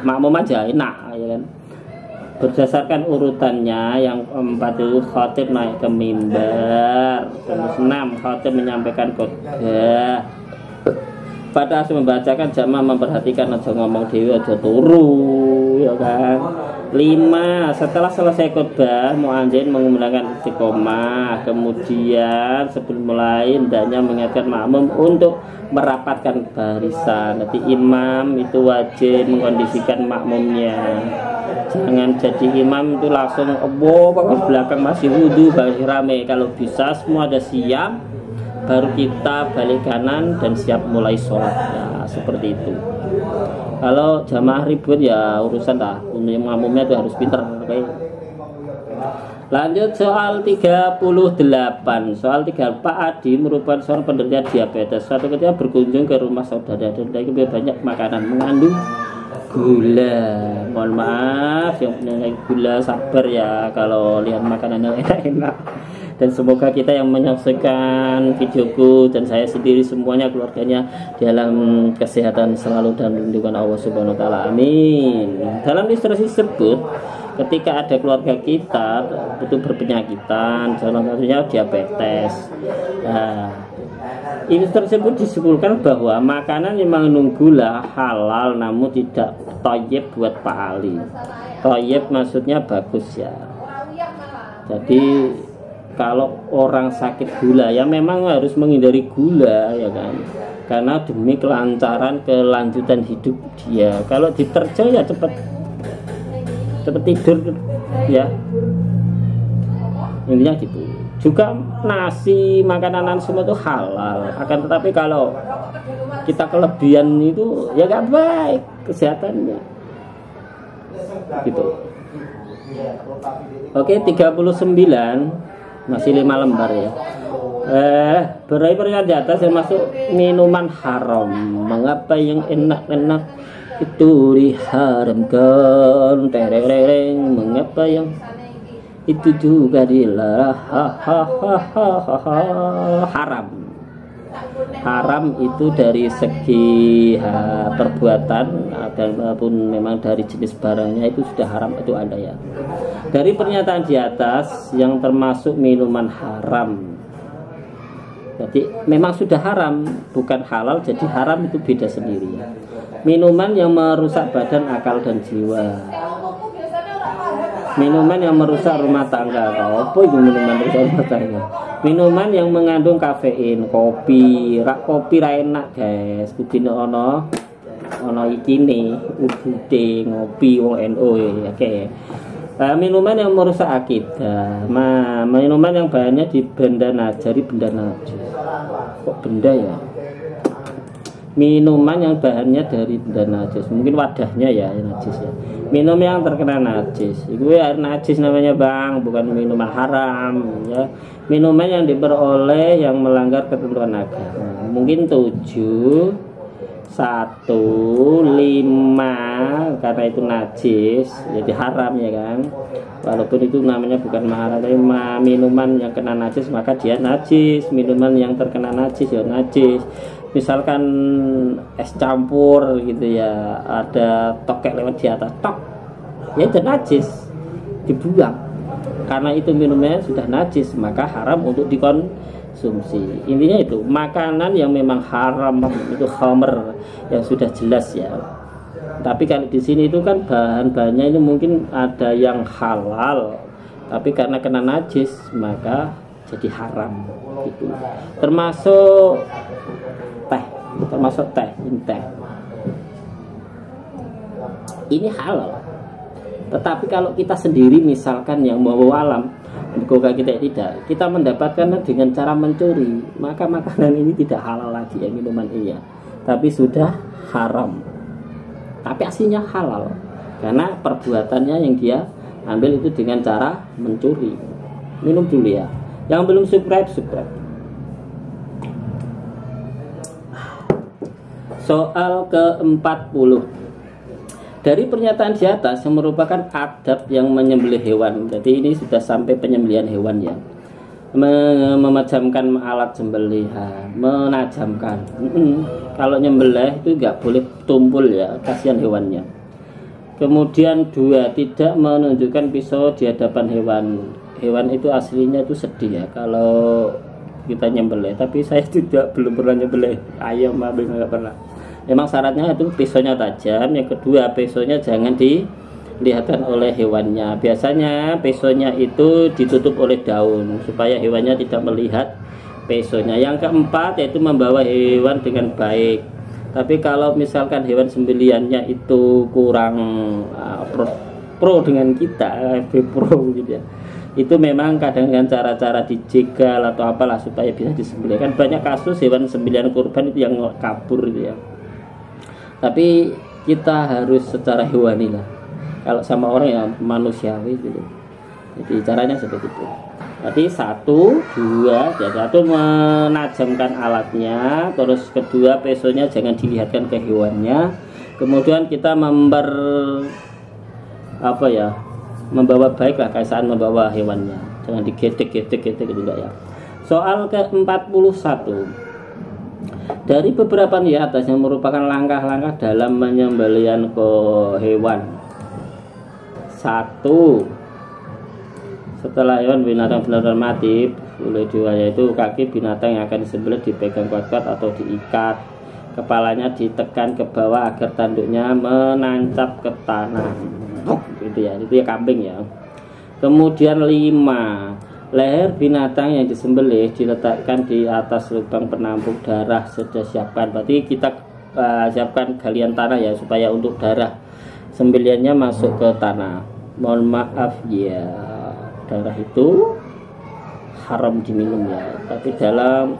makmum aja, enak ya kan. Berdasarkan urutannya, yang keempat itu khatib naik ke mimbar, terus 6 khatib menyampaikan khotbah. Pada asal membacakan jamaah memperhatikan aja ngomong dewi aja turu ya kan. 5. Setelah selesai khotbah muadzin mengumandangkan istiqomah. Kemudian sebelum mulai hendaknya mengingatkan makmum untuk merapatkan barisan. Nanti imam itu wajib mengkondisikan makmumnya. Jangan jadi imam itu langsung ke belakang masih wudhu masih rame. Kalau bisa semua ada siap, baru kita balik kanan dan siap mulai sholat ya, seperti itu. Kalau jamaah ribut ya urusan dah, makmumnya itu harus pinter. Okay. Lanjut soal 38. Soal 3, Pak Adi merupakan seorang penderita diabetes. Suatu ketika berkunjung ke rumah saudara dan lagi banyak makanan mengandung gula. Mohon maaf yang punya gula, sabar ya kalau lihat makanan yang enak-enak. Dan semoga kita yang menyaksikan videoku dan saya sendiri semuanya keluarganya dalam kesehatan selalu dan lindungan Allah Subhanahu wa taala. Amin. Dalam ilustrasi tersebut, ketika ada keluarga kita butuh berpenyakitan, salah satunya diabetes. Nah, ilustrasi tersebut disebutkan bahwa makanan yang mengandung gula halal namun tidak thayyib buat Pak Ali. Thayyib maksudnya bagus ya. Jadi kalau orang sakit gula ya memang harus menghindari gula ya kan, karena demi kelancaran kelanjutan hidup dia. Kalau diterja ya cepat tidur ya, intinya gitu. Juga nasi, makanan semua itu halal, akan tetapi kalau kita kelebihan itu ya gak baik kesehatannya gitu. Oke, 39 masih 5 lembar ya. Berai pernyataan di atas termasuk minuman haram. Mengapa yang enak-enak itu diharamkan? Tereng, mengapa yang itu juga dilarang? Haram. Haram itu dari segi perbuatan ataupun memang dari jenis barangnya itu sudah haram, itu ada ya. Dari pernyataan di atas yang termasuk minuman haram. Jadi memang sudah haram, bukan halal, jadi haram itu beda sendiri ya. Minuman yang merusak badan, akal dan jiwa. Minuman yang merusak rumah tangga. Apa itu minuman merusak rumah tangga? Minuman yang mengandung kafein, kopi ra enak guys. Kudune ono ikine, ubude ngopi wong NU ya. Oke. Minuman yang merusak akidah. Minuman yang bahannya di benda najis. Kok benda ya? minuman yang bahannya dari benda najis, mungkin wadahnya ya najis ya. Minum yang terkena najis, itu air najis namanya bang, bukan minuman haram ya. Minuman yang diperoleh yang melanggar ketentuan agama, mungkin 7, 1, 5 karena itu najis jadi haram ya kan. Walaupun itu namanya bukan haram, tapi minuman yang kena najis maka dia najis. Minuman yang terkena najis ya najis. Misalkan es campur gitu ya, ada tokek lewat di atas, tok, ya itu najis, dibuang. Karena itu minumnya sudah najis, maka haram untuk dikonsumsi. Intinya itu makanan yang memang haram itu khamr yang sudah jelas ya. Tapi kalau di sini itu kan bahan-bahannya ini mungkin ada yang halal, tapi karena kena najis maka jadi haram gitu. Termasuk teh, ini halal. Tetapi kalau kita sendiri misalkan yang bawa alam, bukan kita mendapatkan dengan cara mencuri, maka makanan ini tidak halal lagi ya, minuman ini ya, tapi sudah haram. Tapi aslinya halal karena perbuatannya yang dia ambil itu dengan cara mencuri. Minum dulu ya. Yang belum subscribe. Soal ke-40. Dari pernyataan di atas yang merupakan adab yang menyembelih hewan. Jadi ini sudah sampai penyembelihan hewan ya. Memejamkan alat sembelihan, menajamkan. Kalau nyembelih itu nggak boleh tumpul ya, kasihan hewannya. Kemudian 2, tidak menunjukkan pisau di hadapan hewan. Hewan itu aslinya itu sedih ya kalau kita nyembelih. Tapi saya belum pernah nyembelih ayam, nggak pernah. Memang syaratnya itu pisaunya tajam. Yang kedua, pisaunya jangan dilihatkan oleh hewannya. Biasanya pisaunya itu ditutup oleh daun supaya hewannya tidak melihat pisaunya. Yang keempat yaitu membawa hewan dengan baik. Tapi kalau misalkan hewan sembeliannya itu kurang pro dengan kita, pro gitu ya, itu memang kadang dengan cara-cara dijegal atau apalah supaya bisa disembelih. Kan banyak kasus hewan sembelihan kurban itu yang kabur gitu ya. Tapi kita harus secara hewani lah. Kalau sama orang yang manusiawi gitu. Jadi caranya seperti itu. Jadi 1, 2, jadi 1 menajamkan alatnya, terus kedua pisaunya jangan dilihatkan ke hewannya. Kemudian kita membawa baik lah keesaan membawa hewannya. Jangan digetek gitu enggak ya. Soal ke-41. Dari beberapa di atas yang merupakan langkah-langkah dalam penyembelihan ke hewan. 1. Setelah hewan binatang benar-benar mati oleh jiwanya itu, kaki binatang yang akan disembelih dipegang kuat-kuat atau diikat. Kepalanya ditekan ke bawah agar tanduknya menancap ke tanah. Gitu ya, itu ya kambing ya. Kemudian 5. Leher binatang yang disembelih diletakkan di atas lubang penampung darah sudah siapkan. Berarti kita siapkan galian tanah ya supaya untuk darah sembelihannya masuk ke tanah. Mohon maaf ya, darah itu haram diminum ya. Tapi dalam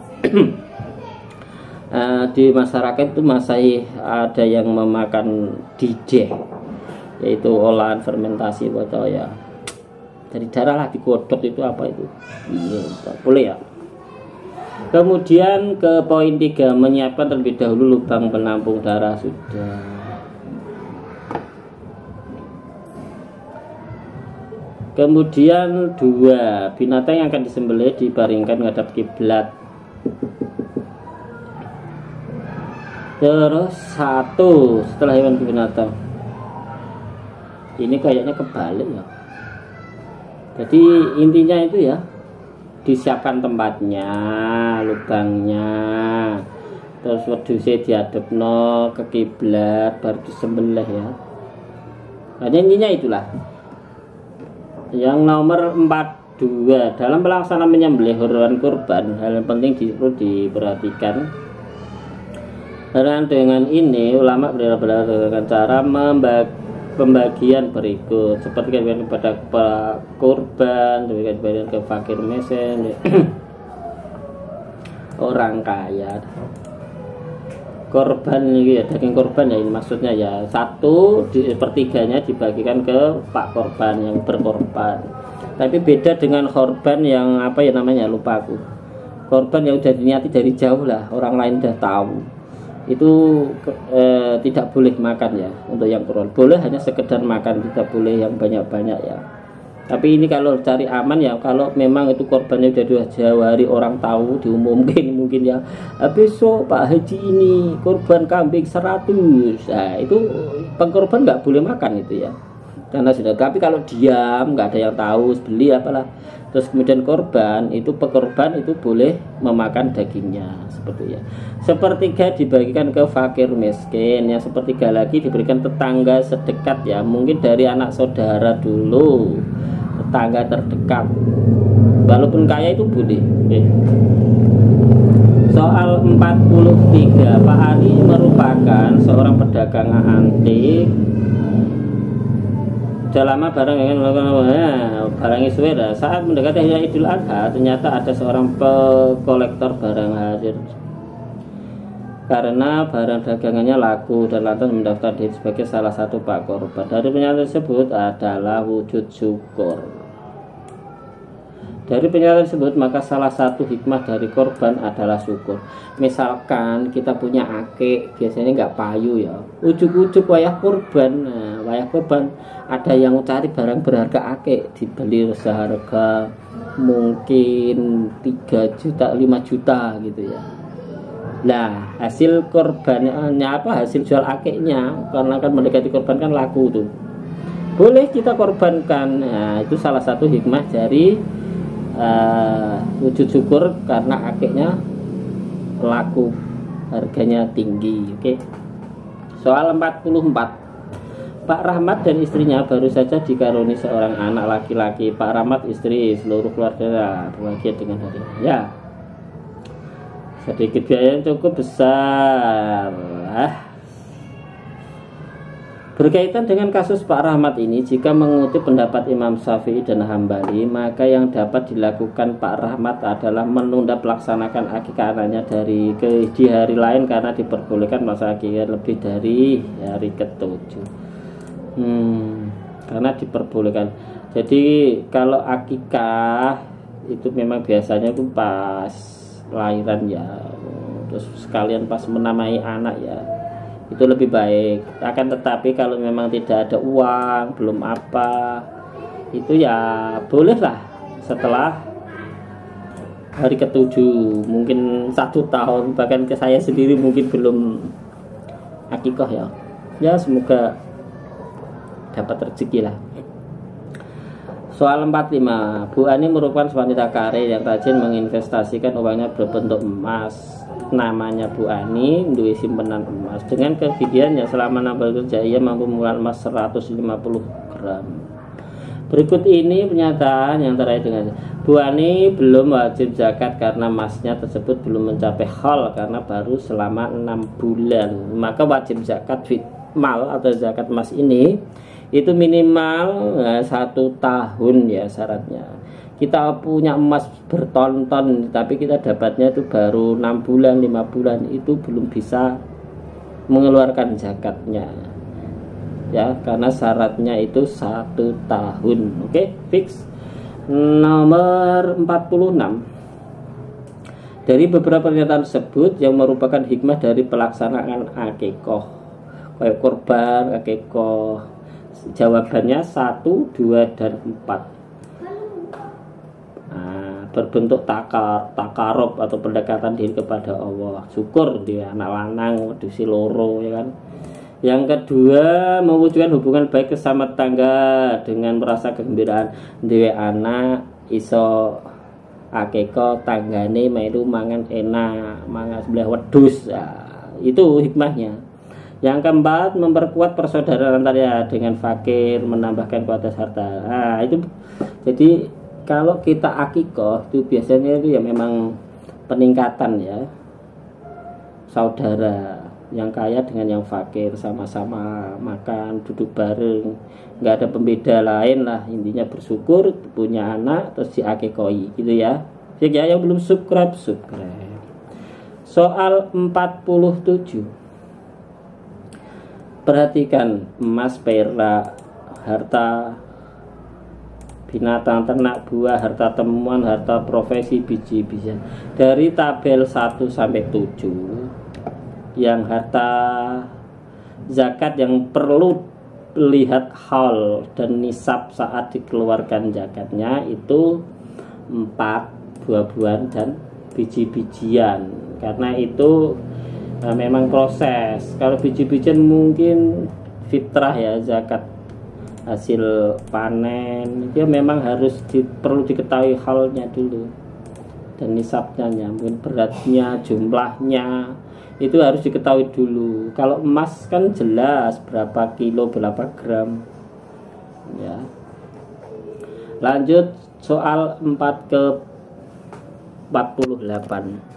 di masyarakat itu masih ada yang memakan dijeh, yaitu olahan fermentasi atau ya dari darah lah, digodok itu apa itu, iya boleh ya. Kemudian ke poin 3, menyiapkan terlebih dahulu lubang penampung darah sudah. Kemudian 2, binatang yang akan disembelih dibaringkan menghadap kiblat. Terus 1, setelah hewan binatang ini kayaknya kebalik ya. Jadi intinya itu ya, disiapkan tempatnya, lubangnya, terus wedhusnya diadepno ke kiblat baru disembelih ya. Nah, intinya itulah. Yang nomor 42, dalam pelaksanaan menyembelih hewan kurban, hal yang penting perlu diperhatikan. Dan dengan ini ulama berdasarkan cara pembagian berikut, seperti kepada kurban, demikian ke fakir miskin, orang kaya. korban ini ya, daging korban ya, ini maksudnya ya, 1/3 dibagikan ke pak korban yang berkorban. Tapi beda dengan korban yang apa ya namanya, lupa aku. Korban yang udah diniati dari jauh lah, orang lain udah tahu, itu tidak boleh makan ya. Untuk yang korban boleh hanya sekedar makan, tidak boleh yang banyak-banyak ya. Tapi ini kalau cari aman ya, kalau memang itu korbannya udah jauh hari, orang tahu, diumumkan mungkin ya, besok Pak Haji ini korban kambing 100, nah itu pengkorban nggak boleh makan itu ya, karena sudah. Tapi kalau diam, nggak ada yang tahu, beli apalah, terus kemudian korban, itu pekorban itu boleh memakan dagingnya, seperti ya. Sepertiga dibagikan ke fakir miskin, yang sepertiga lagi diberikan tetangga sedekat ya, mungkin dari anak saudara dulu, tetangga terdekat, walaupun kaya itu boleh. Soal 43, Pak Ali merupakan seorang pedagang antik. Sudah lama barang suwe saat mendekati hari Idul Adha, ternyata ada seorang kolektor barang hadir karena barang dagangannya laku dan lantas mendaftar diri sebagai salah satu pak korban. Dari pernyataan tersebut adalah wujud syukur. Dari pernyataan tersebut maka salah satu hikmah dari korban adalah syukur. Misalkan kita punya akik, biasanya nggak payu ya, ujuk-ujuk wayah korban. Nah, wayah korban ada yang cari barang berharga akik, dibeli seharga mungkin 3 juta 5 juta gitu ya. Nah, hasil korbannya apa? Hasil jual akiknya, karena kan mendekati korban kan laku tuh, boleh kita korbankan. Nah, itu salah satu hikmah dari wujud syukur, karena akiknya laku, harganya tinggi. Oke. Soal 44, Pak Rahmat dan istrinya baru saja dikaruniai seorang anak laki-laki. Pak Rahmat, istri, seluruh keluarga berbahagia dengan hari ini. Ya, sedikit biaya yang cukup besar. Berkaitan dengan kasus Pak Rahmat ini, jika mengutip pendapat Imam Syafi'i dan Hambali, maka yang dapat dilakukan Pak Rahmat adalah menunda pelaksanakan akikah anaknya di hari lain, karena diperbolehkan masa akikah lebih dari hari ke-7. Karena diperbolehkan. Jadi kalau akikah itu memang biasanya itu pas lahiran ya, terus sekalian pas menamai anak ya, itu lebih baik. Akan tetapi kalau memang tidak ada uang, belum apa, itu ya bolehlah setelah hari ke-7, mungkin 1 tahun. Bahkan ke saya sendiri mungkin belum akikah ya. Ya semoga dapat rezeki lah. Soal 45, Bu Ani merupakan wanita karir yang rajin menginvestasikan uangnya berbentuk emas. Namanya Bu Ani, duwe simpenan emas. Dengan kegigihannya selama 6 kerja, ia mampu mengumpulkan emas 150 gram. Berikut ini pernyataan yang terakhir dengan Bu Ani belum wajib zakat karena emasnya tersebut belum mencapai haul, karena baru selama 6 bulan. Maka wajib zakat fitmal atau zakat emas ini itu minimal 1 tahun ya syaratnya. Kita punya emas berton-ton, tapi kita dapatnya itu baru 6 bulan 5 bulan, itu belum bisa mengeluarkan zakatnya ya, karena syaratnya itu 1 tahun. Oke, fix. Nomor 46, dari beberapa pernyataan tersebut yang merupakan hikmah dari pelaksanaan akikoh, kayak korban akikoh, jawabannya 1, 2, dan 4. Berbentuk takarub atau pendekatan diri kepada Allah, syukur dia anak lanang wedhusi loro ya kan. Yang kedua, mewujudkan hubungan baik sesama tetangga dengan merasa kegembiraan dhewe anak iso akeko tanggane melu mangan enak, mangan sebelah wedhus. Itu hikmahnya. Yang keempat, memperkuat persaudaraan antara dengan fakir, menambahkan kualitas harta. Itu jadi kalau kita akikoh itu biasanya itu ya memang peningkatan ya, saudara yang kaya dengan yang fakir sama-sama makan, duduk bareng, nggak ada pembeda lain lah, intinya bersyukur punya anak terus diakikoi gitu ya. Jadi yang belum subscribe. Soal 47, Perhatikan emas, perak, harta binatang ternak, buah, harta temuan, harta profesi, biji-bijian. Dari tabel 1 sampai 7 yang harta zakat yang perlu lihat haul dan nisab saat dikeluarkan zakatnya itu 4 buah-buahan dan biji-bijian. Karena itu memang proses. Kalau biji-bijian mungkin fitrah ya, zakat hasil panen, dia memang harus perlu diketahui halnya dulu dan nisabnya, mungkin beratnya, jumlahnya itu harus diketahui dulu. Kalau emas kan jelas berapa kilo, berapa gram ya. Lanjut soal 4 ke 48.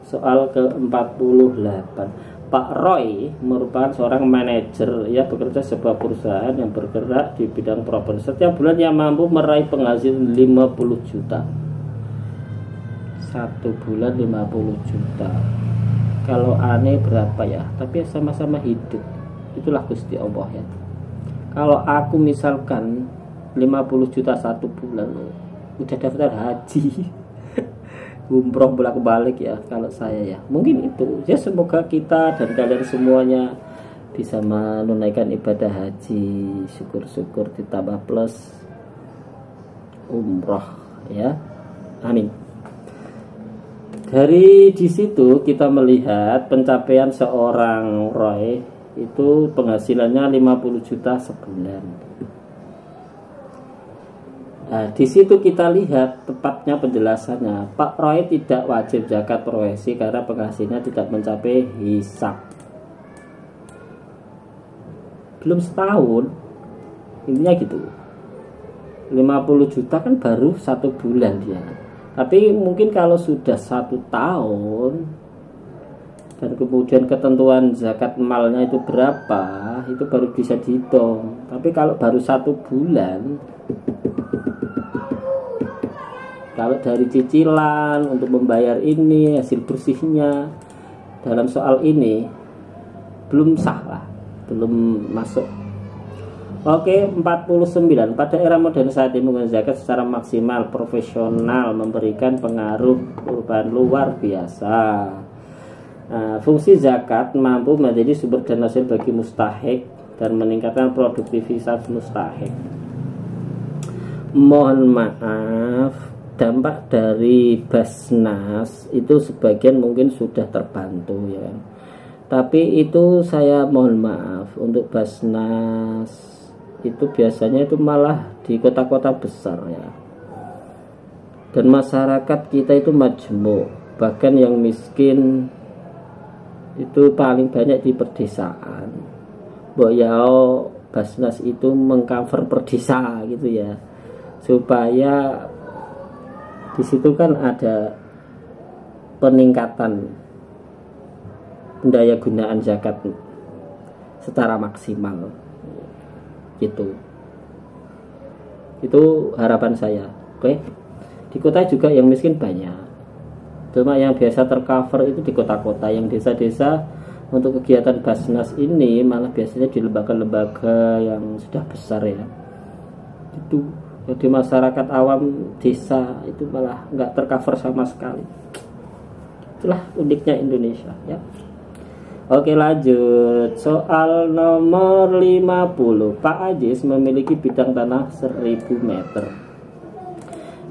Soal ke-48. Pak Roy merupakan seorang manajer, ia bekerja sebuah perusahaan yang bergerak di bidang properti. Setiap bulan ia mampu meraih penghasilan 50 juta. Satu bulan 50 juta. Kalau aneh berapa ya? Tapi sama-sama hidup. Itulah Gusti Allah ya. Kalau aku misalkan 50 juta satu bulan, udah daftar haji. Umroh bolak-balik ya kalau saya ya. Mungkin itu ya, semoga kita dan kalian semuanya bisa menunaikan ibadah haji, syukur-syukur ditambah plus umroh ya. Amin. Dari di situ kita melihat pencapaian seorang Roy itu penghasilannya 50 juta sebulan. Nah, di situ kita lihat tepatnya penjelasannya. Pak Roy tidak wajib zakat profesi karena penghasilannya tidak mencapai hisab. Belum setahun, intinya gitu. 50 juta kan baru satu bulan dia. Tapi mungkin kalau sudah 1 tahun dan kemudian ketentuan zakat malnya itu berapa, itu baru bisa dihitung. Tapi kalau baru 1 bulan, kalau dari cicilan untuk membayar ini, hasil bersihnya dalam soal ini belum sah lah, belum masuk. Oke, 49. Pada era modern saat ini menggunakan zakat secara maksimal, profesional, memberikan pengaruh perubahan luar biasa. Nah, fungsi zakat mampu menjadi sumber dana hasil bagi mustahik dan meningkatkan produktivitas mustahik. Mohon maaf, dampak dari Basnas itu sebagian mungkin sudah terbantu ya. Tapi itu saya mohon maaf, untuk Basnas itu biasanya itu malah di kota-kota besar ya. Dan masyarakat kita itu majemuk, bahkan yang miskin itu paling banyak di perdesaan. Mbok ya Basnas itu mengcover perdesa gitu ya, supaya di situ kan ada peningkatan pendaya gunaan zakat secara maksimal gitu. Itu harapan saya. Oke. Di kota juga yang miskin banyak. Cuma yang biasa tercover itu di kota-kota, yang desa-desa untuk kegiatan Basnas ini malah biasanya di lembaga-lembaga yang sudah besar ya. Itu di masyarakat awam desa itu malah nggak tercover sama sekali. Itulah uniknya Indonesia ya. Oke, lanjut soal nomor 50. Pak Ajis memiliki bidang tanah 1000 meter.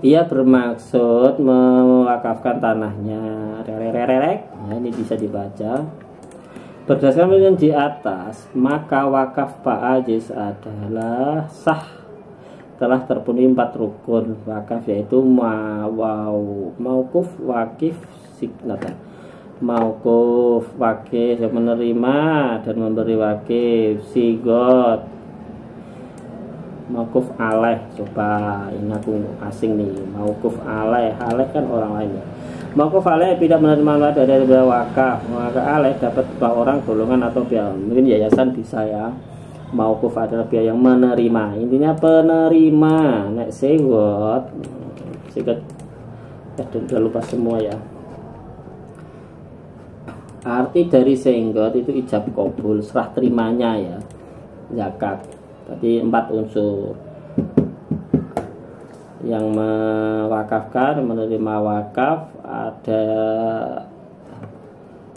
Ia bermaksud mewakafkan tanahnya. Nah, ini bisa dibaca. Berdasarkan yang di atas, maka wakaf Pak Ajis adalah sah telah terpenuhi 4 rukun wakaf, yaitu mauquf, wakif, signata. Mauquf, wakif yang menerima dan memberi wakif, sigot, mauquf alaih. Coba ini aku asing nih, mauquf alaih. Alaih kan orang lain ya. Mauquf alaih tidak menerima dari wakaf. Maka alaih dapat orang, golongan atau pihak, mungkin yayasan bisa ya. Mauquf adalah pihak yang menerima, intinya penerima. Nek sigot udah lupa semua ya. arti dari senggot itu ijab kabul, serah terimanya ya zakat. Tadi 4 unsur. Yang mewakafkan, menerima wakaf, ada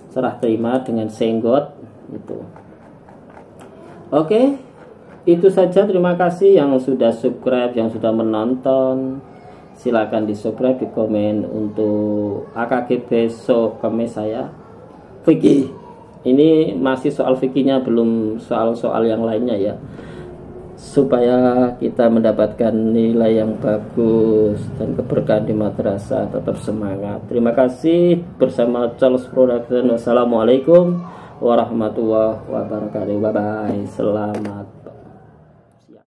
serah terima dengan senggot itu. Oke, itu saja. Terima kasih yang sudah subscribe, yang sudah menonton. Silakan di subscribe, di komen untuk AKG besok kemis saya fikih. Ini masih soal fikihnya, belum soal-soal yang lainnya ya, supaya kita mendapatkan nilai yang bagus dan keberkahan di madrasah. Tetap semangat. Terima kasih. Bersama Charles Production. Wassalamualaikum warahmatullahi wabarakatuh. Bye bye. Selamat